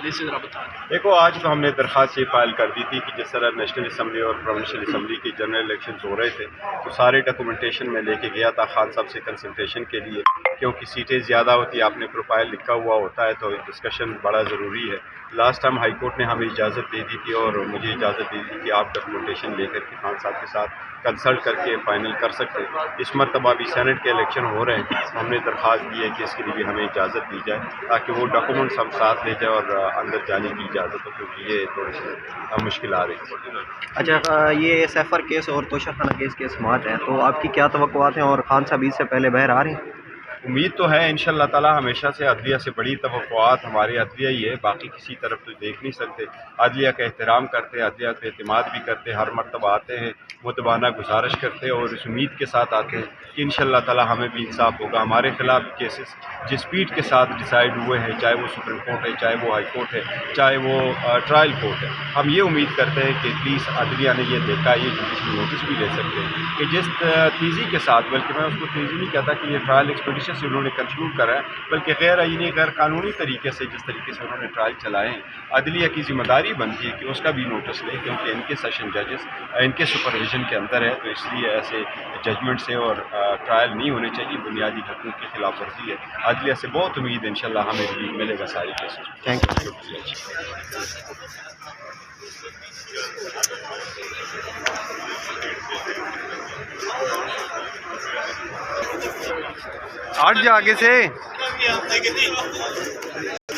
حوالے سے ذرا بتا دیں۔ دیکھو آج تو ہم نے درخواست یہ فائل کر دی تھی کہ جس طرح نیشنل اسمبلی اور پروونشل اسمبلی کی جنرل الیکشنز ہو رہے تھے تو سارے ڈاکومنٹیشن میں لے کے گیا تھا خان صاحب سے کنسلٹیشن کے لیے، کیونکہ سیٹیں زیادہ ہوتی ہیں، آپ نے پروفائل لکھا ہوا ہوتا ہے تو ڈسکشن بڑا ضروری ہے۔ لاسٹ ٹائم ہائی کورٹ نے ہمیں اجازت دے دی تھی اور مجھے اجازت دے دی کہ آپ ڈاکومنٹیشن لے کر کے خان صاحب کے ساتھ کنسلٹ کر کے فائنل کر سکتے ہیں۔ اس مرتبہ بھی سینٹ کے الیکشن ہو رہے ہیں، ہم نے درخواست دی ہے کہ اس کے لیے بھی ہمیں اجازت دی جائے تاکہ وہ ڈاکومنٹس ہم ساتھ لے جائیں اور اندر جانے کی اجازت ہو، کیونکہ یہ تھوڑی سی مشکل آ رہی تھی۔ اچھا، یہ سیفر کیس اور توشہ خانہ کیس کے سماعت ہیں، تو آپ کی کیا توقعات ہیں اور خان صاحب عید سے پہلے باہر آ رہے ہیں؟ امید تو ہے انشاءاللہ تعالی، ہمیشہ سے عدلیہ سے بڑی توقعات ہماری عدلیہ ہی ہے، باقی کسی طرف تو دیکھ نہیں سکتے۔ عدلیہ کا احترام کرتے ہیں، عدلیہ پہ اعتماد بھی کرتے ہیں، ہر مرتبہ آتے ہیں، متبانہ گزارش کرتے ہیں اور اس امید کے ساتھ آتے ہیں کہ انشاءاللہ تعالی ہمیں بھی انصاف ہوگا۔ ہمارے خلاف کیسز جس اسپیڈ کے ساتھ ڈیسائیڈ ہوئے ہیں، چاہے وہ سپریم کورٹ ہے، چاہے وہ ہائی کورٹ ہے، چاہے وہ ٹرائل کورٹ ہے، ہم یہ امید کرتے ہیں کہ پلیز عدلیہ نے یہ دیکھا، یہ جوڈیشل نوٹس بھی لے سکتے ہیں کہ جس تیزی کے ساتھ، بلکہ میں اس کو تیزی نہیں کہتا کہ یہ ٹرائل ایکسپیڈیشن سے انہوں نے کنکلوڈ کرا ہے، بلکہ غیر آئینی غیر قانونی طریقے سے جس طریقے سے انہوں نے ٹرائل چلائے ہیں، عدلیہ کی ذمہ داری بنتی ہے کہ اس کا بھی نوٹس لیں، کیونکہ ان کے سیشن ججز ان کے سپرویژن کے اندر ہے، تو اس لیے ایسے ججمنٹ سے اور ٹرائل نہیں ہونے چاہیے، بنیادی حقوق کی خلاف ورزی ہے۔ عدلیہ سے بہت امید انشاءاللہ ہمیں بھی ملے گا ساری کیسز۔ Thank you. ہٹ جا آگے سے۔